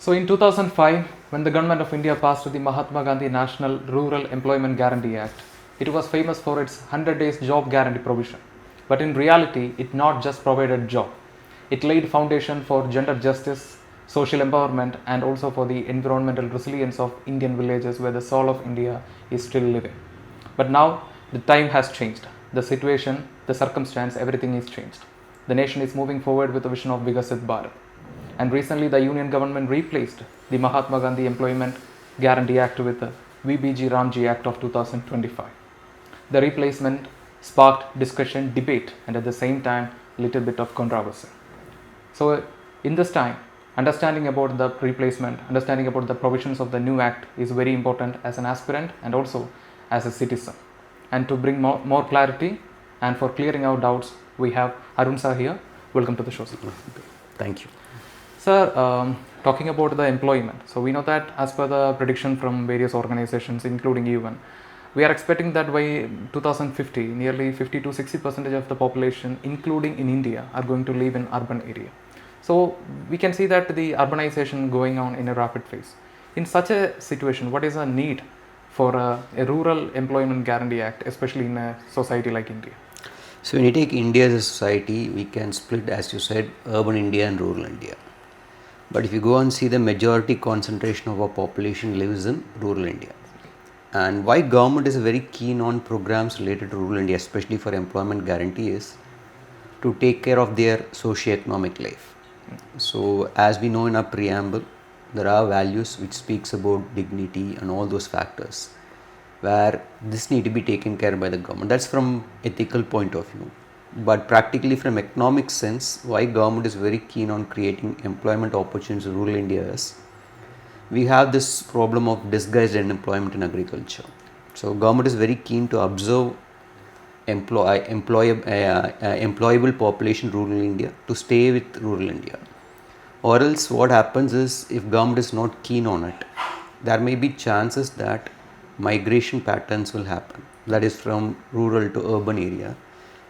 So in 2005, when the government of India passed the Mahatma Gandhi National Rural Employment Guarantee Act, it was famous for its 100 days job guarantee provision. But in reality, it not just provided job. It laid foundation for gender justice, social empowerment, and also for the environmental resilience of Indian villages where the soul of India is still living. But now the time has changed. The situation, the circumstance, everything is changed. The nation is moving forward with the vision of Viksit Bharat. And recently the Union government replaced the Mahatma Gandhi Employment Guarantee Act with the VBG Ramji Act of 2025. The replacement sparked discussion, debate, and at the same time little bit of controversy. So in this time, understanding about the replacement, understanding about the provisions of the new act is very important as an aspirant and also as a citizen. And to bring more clarity and for clearing our doubts, we have Arun sir here. Welcome to the show, sir. Thank you. Sir, talking about the employment, so we know that as per the prediction from various organizations, including UN, we are expecting that by 2050, nearly 50 to 60% of the population, including in India, are going to live in urban area. So we can see that the urbanization going on in a rapid phase. In such a situation, what is the need for a rural employment guarantee act, especially in a society like India? So when you take India as a society, we can split, as you said, urban India and rural India. But if you go and see, the majority concentration of our population lives in rural India. And why government is very keen on programs related to rural India, especially for employment guarantee, is to take care of their socio-economic life. So as we know in our preamble, there are values which speaks about dignity and all those factors where this need to be taken care by the government. That's from ethical point of view. But practically from economic sense, why government is very keen on creating employment opportunities in rural India is we have this problem of disguised unemployment in agriculture. So government is very keen to observe employable population in rural India to stay with rural India. Or else what happens is, if government is not keen on it, there may be chances that migration patterns will happen. That is from rural to urban area.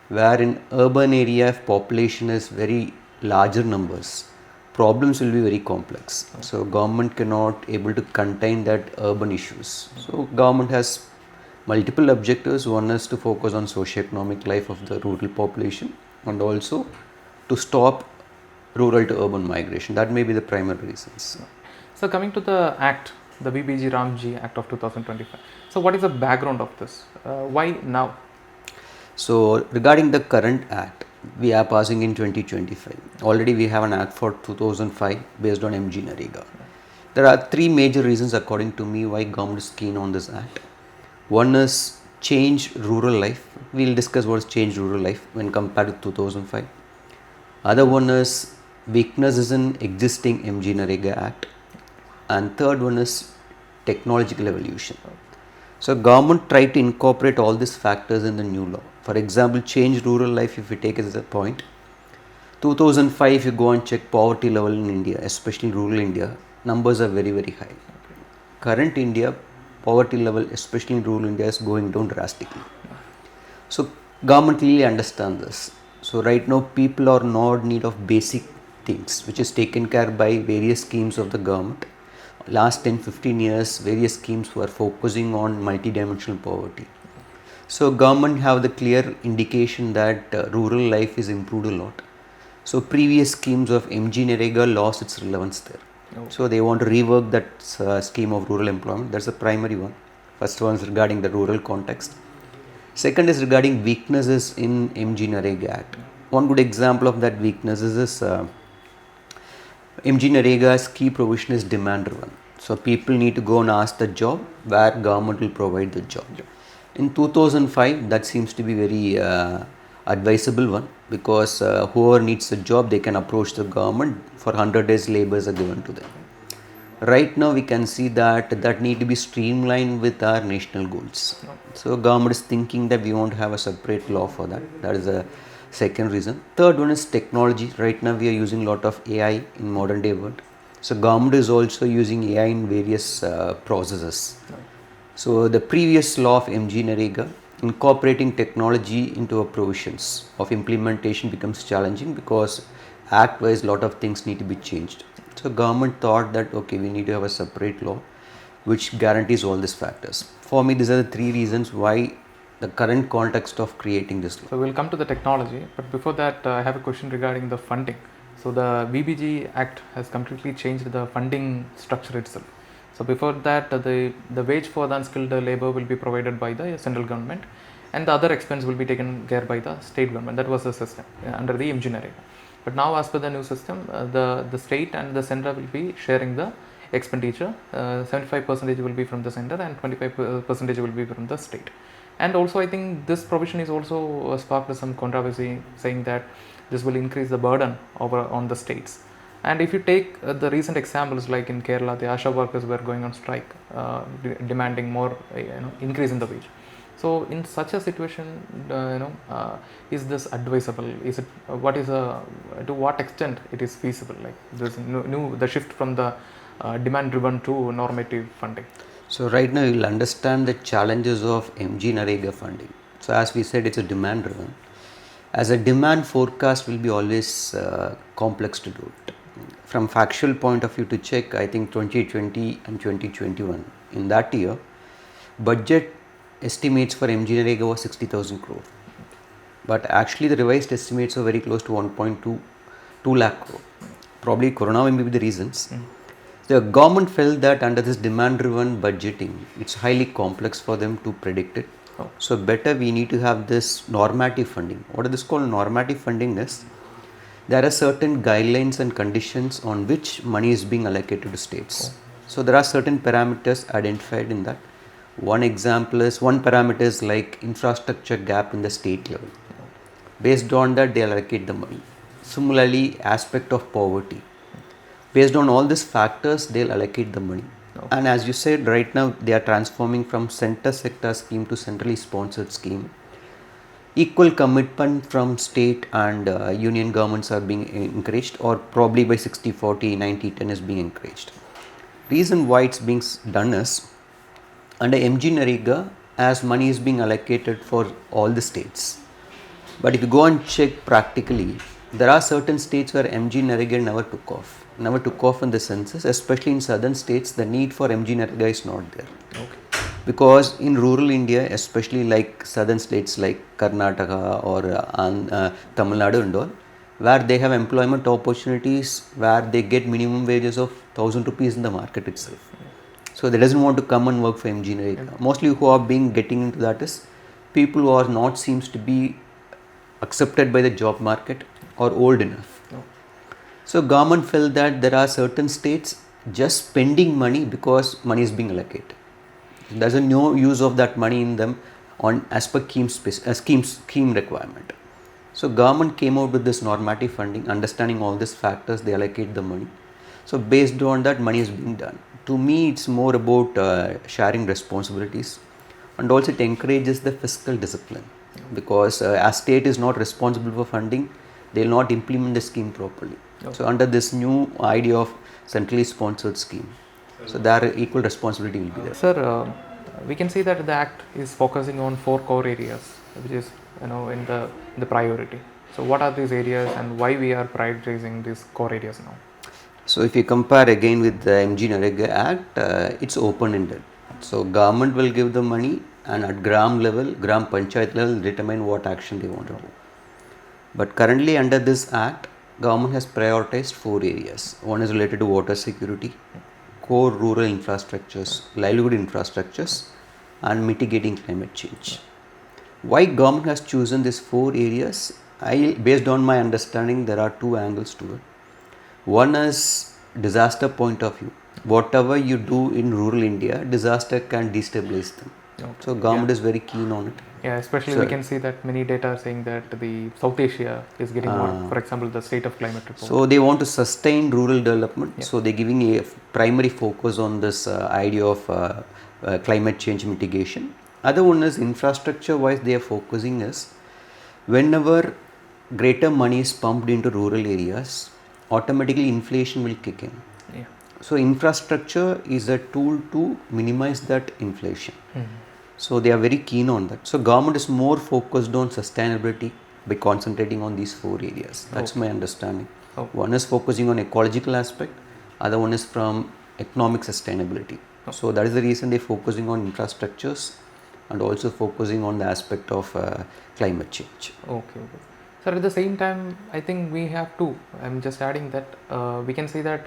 Where in urban area, if population is very larger numbers, problems will be very complex. So government cannot able to contain that urban issues. So government has multiple objectives. One is to focus on socio-economic life of the rural population and also to stop rural to urban migration. That may be the primary reasons. So coming to the act, the VBG Ramji Act of 2025. So what is the background of this? Why now? So regarding the current act, we are passing in 2025. Already we have an act for 2005 based on MGNREGA. There are three major reasons according to me why government is keen on this act. One is change rural life. We will discuss what is change rural life when compared to 2005. Other one is weaknesses in existing MGNREGA act. And third one is technological evolution. So government tried to incorporate all these factors in the new law. For example, change rural life, if we take it as a point, 2005, if you go and check poverty level in India, especially rural India, numbers are very, very high. Current India, poverty level, especially in rural India, is going down drastically. So government really understands this. So right now, people are not in need of basic things, which is taken care by various schemes of the government. Last 10-15 years, various schemes were focusing on multidimensional poverty. So government have the clear indication that rural life is improved a lot. So previous schemes of MGNREGA lost its relevance there. Oh. So they want to rework that scheme of rural employment. That's the primary one. First one is regarding the rural context. Second is regarding weaknesses in MGNREGA Act. One good example of that weaknesses is MGNREGA's key provision is demand driven. So people need to go and ask the job where government will provide the job. In 2005, that seems to be very advisable one, because whoever needs a job, they can approach the government for 100 days labors are given to them. Right now, we can see that need to be streamlined with our national goals. So government is thinking that we want to have a separate law for that. That is a second reason. Third one is technology. Right now, we are using a lot of AI in modern day world. So government is also using AI in various processes. So the previous law of MGNREGA, incorporating technology into our provisions of implementation becomes challenging, because act wise lot of things need to be changed. So government thought that okay, we need to have a separate law which guarantees all these factors. For me, these are the three reasons why the current context of creating this law. So we'll come to the technology, but before that, I have a question regarding the funding. So the VBG Act has completely changed the funding structure itself. So before that, the wage for the unskilled labor will be provided by the central government, and the other expense will be taken care by the state government. That was the system under the MGNREGA. But now, as per the new system, the state and the center will be sharing the expenditure. 75% will be from the center and 25% will be from the state. And also, I think this provision is also sparked some controversy, saying that this will increase the burden on the states. And if you take the recent examples, like in Kerala, the ASHA workers were going on strike, demanding more, increase in the wage. So in such a situation, is this advisable? Is it to what extent it is feasible? Like this the shift from the demand-driven to normative funding. So right now you'll understand the challenges of MGNREGA funding. So as we said, it's a demand driven. As a demand forecast will be always complex to do it. From factual point of view to check, I think 2020 and 2021, in that year, budget estimates for MGNREGA was 60,000 crore. But actually the revised estimates are very close to 1.2 lakh crore. Probably Corona may be the reasons. The government felt that under this demand-driven budgeting, it's highly complex for them to predict it. So better we need to have this normative funding. What is this called? Normative funding is, there are certain guidelines and conditions on which money is being allocated to states. So there are certain parameters identified in that. One parameter is like infrastructure gap in the state level. Based on that, they allocate the money. Similarly, aspect of poverty. Based on all these factors, they'll allocate the money. And as you said, right now they are transforming from center sector scheme to centrally sponsored scheme. Equal commitment from state and union governments are being encouraged, or probably by 60-40, 90-10 is being encouraged. Reason why it's being done is, under MGNREGA, as money is being allocated for all the states. But if you go and check practically, there are certain states where MGNREGA never took off in the census, especially in southern states. The need for MGNREGA is not there. Because in rural India, especially like southern states like Karnataka or Tamil Nadu and all, where they have employment opportunities, where they get minimum wages of 1,000 rupees in the market itself. So they doesn't want to come and work for MGNREGA. Mostly who are getting into that is people who are not seems to be accepted by the job market or old enough. So government felt that there are certain states just spending money because money is being allocated. There's no use of that money in them as per scheme requirement. So government came out with this normative funding, understanding all these factors, they allocate the money. So based on that, money is being done. To me, it's more about sharing responsibilities, and also it encourages the fiscal discipline, because as state is not responsible for funding, they will not implement the scheme properly. So under this new idea of centrally sponsored scheme, so their equal responsibility will be there. Sir, we can see that the Act is focusing on 4 core areas, which is in the priority. So what are these areas and why we are prioritizing these core areas now? So if you compare again with the MGNREGA Act, it's open-ended. So government will give the money, and at gram panchayat level, determine what action they want to do. But currently under this Act, government has prioritized 4 areas. One is related to water security, core rural infrastructures, livelihood infrastructures, and mitigating climate change. Why government has chosen these 4 areas? Based on my understanding, there are 2 angles to it. One is disaster point of view. Whatever you do in rural India, disaster can destabilize them. So government is very keen on it. Yeah, especially we can see that many data are saying that the South Asia is getting more, for example, the state of climate report. So they want to sustain rural development. So they're giving a primary focus on this idea of climate change mitigation. Other one is infrastructure wise, they are focusing is whenever greater money is pumped into rural areas, automatically inflation will kick in. So infrastructure is a tool to minimize that inflation. So they are very keen on that. So government is more focused on sustainability by concentrating on these 4 areas. That's my understanding. One is focusing on ecological aspect, Other one is from economic sustainability. So that is the reason they're focusing on infrastructures and also focusing on the aspect of climate change. Okay. Sir, at the same time, I think we have to. I'm just adding that we can say that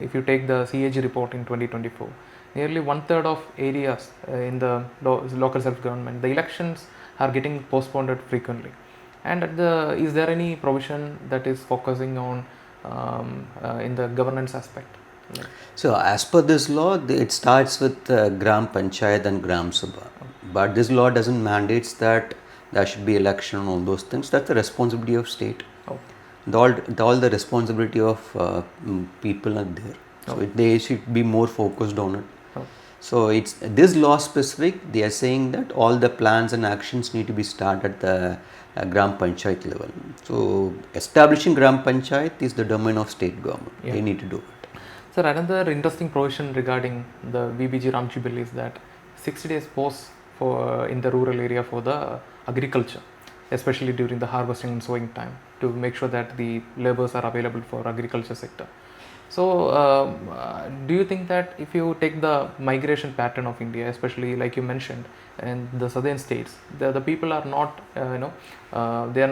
if you take the CAG report in 2024, nearly 1/3 of areas in the local self-government, the elections are getting postponed frequently. And is there any provision that is focusing on in the governance aspect? Like, so as per this law, it starts with Gram Panchayat and Gram Sabha. But this law doesn't mandate that there should be election and all those things. That's the responsibility of state. All the responsibility of people are there. So they should be more focused on it. So it's this law specific. They are saying that all the plans and actions need to be started at the Gram Panchayat level. So establishing Gram Panchayat is the domain of state government. They need to do it. Sir, another interesting provision regarding the VBG Ramji bill is that 60 days pause for in the rural area for the agriculture, especially during the harvesting and sowing time, to make sure that the laborers are available for agriculture sector. So, do you think that if you take the migration pattern of India, especially like you mentioned, in the southern states, the people are not, they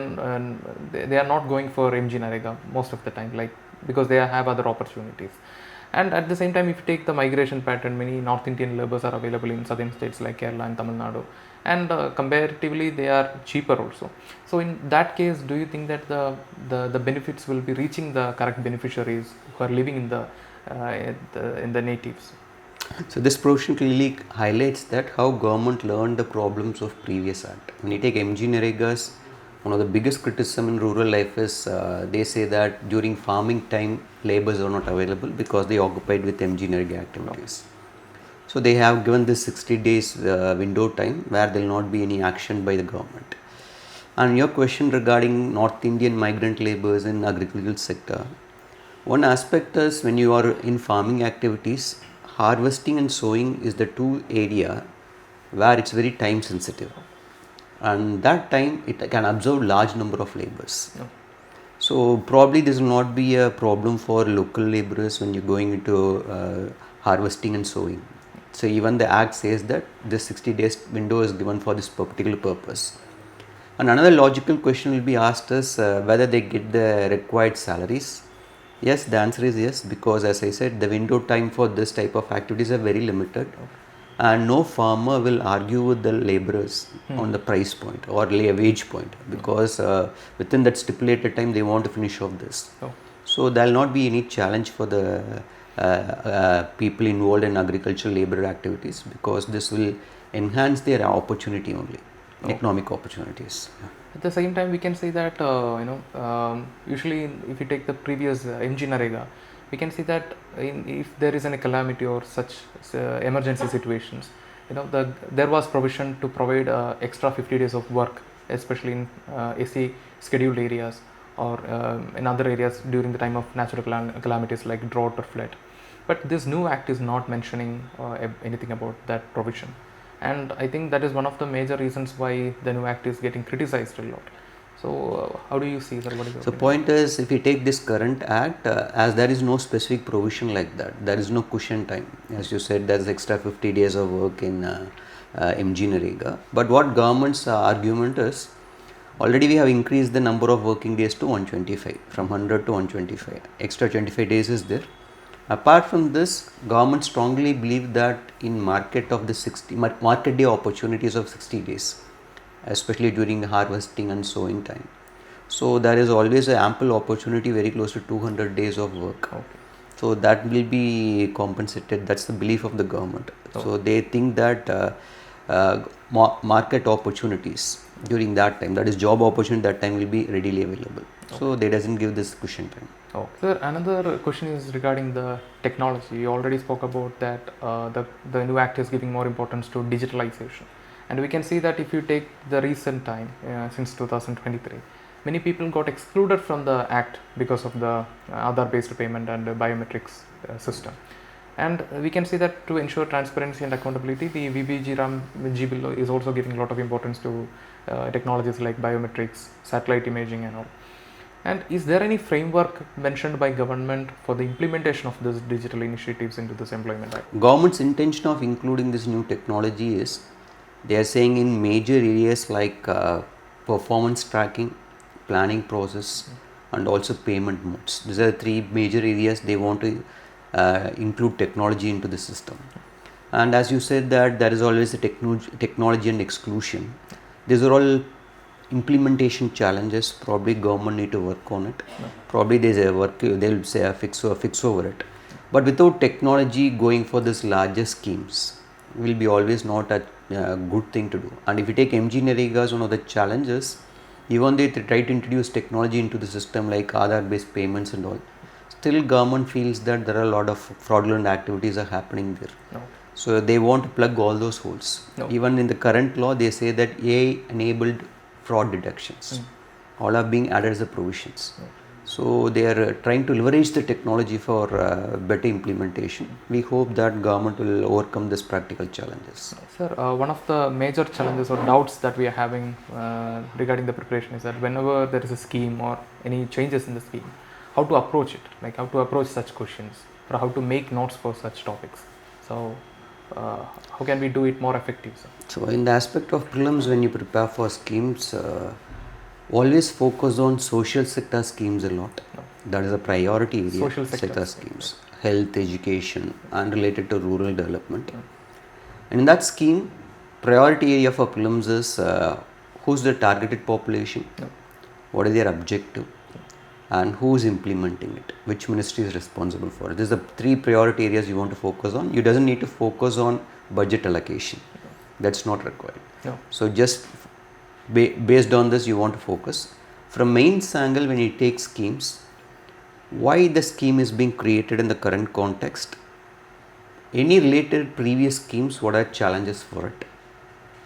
are not going for MGNREGA most of the time, like because they have other opportunities. And at the same time, if you take the migration pattern, many North Indian laborers are available in southern states like Kerala and Tamil Nadu, and comparatively they are cheaper also. So in that case, do you think that the benefits will be reaching the correct beneficiaries who are living in the natives? So this provision clearly highlights that how government learned the problems of previous act. When you take MGNREGA's, one of the biggest criticism in rural life is they say that during farming time laborers are not available because they are occupied with MGNREGA activities. So they have given this 60 days window time where there will not be any action by the government. And your question regarding North Indian migrant laborers in agricultural sector, one aspect is when you are in farming activities, harvesting and sowing is the two area where it's very time sensitive. And that time it can absorb large number of laborers. So probably this will not be a problem for local laborers when you're going into harvesting and sowing. So even the act says that this 60 days window is given for this particular purpose. And another logical question will be asked is whether they get the required salaries. Yes, the answer is yes, because as I said, the window time for this type of activities are very limited. And no farmer will argue with the laborers on the price point or wage point, because within that stipulated time they want to finish off this. So there will not be any challenge for the people involved in agricultural labor activities, because this will enhance their opportunity only, economic opportunities. At the same time, we can say that usually if you take the previous MGNREGA, we can see that if there is a calamity or such emergency situations, there was provision to provide extra 50 days of work, especially in SC scheduled areas or in other areas during the time of natural calamities like drought or flood. But this new act is not mentioning anything about that provision. And I think that is one of the major reasons why the new act is getting criticized a lot. So how do you see that? What is your So opinion? point is, if you take this current act, as there is no specific provision like that, there is no cushion time. As you said, there is extra 50 days of work in MGNREGA. But what government's argument is, already we have increased the number of working days to 125, from 100 to 125. Extra 25 days is there. Apart from this, government strongly believe that in market of the market day opportunities of 60 days, especially during harvesting and sowing time. So there is always an ample opportunity, very close to 200 days of work. So that will be compensated. That's the belief of the government. So they think that market opportunities during that time, that is job opportunity, that time will be readily available. So they doesn't give this cushion time. Sir, another question is regarding the technology. You already spoke about that the new act is giving more importance to digitalization. And we can see that if you take the recent time, since 2023, many people got excluded from the act because of the Aadhaar-based payment and biometrics system. And we can see that to ensure transparency and accountability, the VBG Ramji bill is also giving a lot of importance to technologies like biometrics, satellite imaging and all. And is there any framework mentioned by government for the implementation of these digital initiatives into this employment act? Government's intention of including this new technology is, they are saying in major areas like performance tracking, planning process, and also payment modes. These are the three major areas they want to include technology into the system. And as you said that there is always a technology and exclusion. These are all implementation challenges. Probably government need to work on it. Probably there's a work, they'll say a fix over it. But without technology, going for this larger schemes will be always not a good thing to do. And if you take MGNREGA as one of the challenges, even they try to introduce technology into the system like Aadhaar based payments and all, still government feels that there are a lot of fraudulent activities are happening there. No. So they want to plug all those holes. No. Even in the current law, they say that AI enabled fraud deductions all are being added as a provisions. So they are trying to leverage the technology for better implementation. We hope that government will overcome these practical challenges. Sir, one of the major challenges or doubts that we are having regarding the preparation is that whenever there is a scheme or any changes in the scheme, how to approach it, like how to approach such questions or how to make notes for such topics. So how can we do it more effective, sir? So in the aspect of prelims, when you prepare for schemes, always focus on social sector schemes a lot. That is a priority area. Social sector schemes, health, education, and related to rural development. And in that scheme, priority area for prelims is who's the targeted population, what is their objective, and who is implementing it, which ministry is responsible for it. These are the three priority areas you want to focus on. You doesn't need to focus on budget allocation. That's not required. No. So just based on this, you want to focus. From mains angle, when you take schemes, why the scheme is being created in the current context, any related previous schemes, what are challenges for it,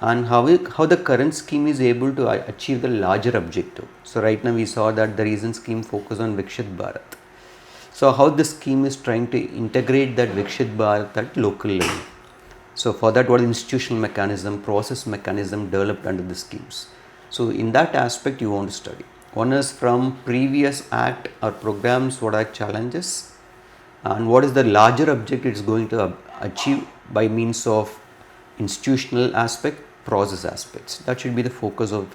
and how the current scheme is able to achieve the larger objective. So right now we saw that the recent scheme focused on Viksit Bharat. So how the scheme is trying to integrate that Viksit Bharat at local level. So for that, what is institutional mechanism, process mechanism developed under the schemes. So in that aspect you want to study. One is from previous act or programs, what are challenges and what is the larger object it's going to achieve by means of institutional aspect, process aspects. That should be the focus of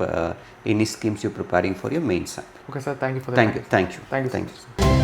any schemes you're preparing for your main exam. Okay, sir. Thank you for the Thank you. Thank you. Thank you.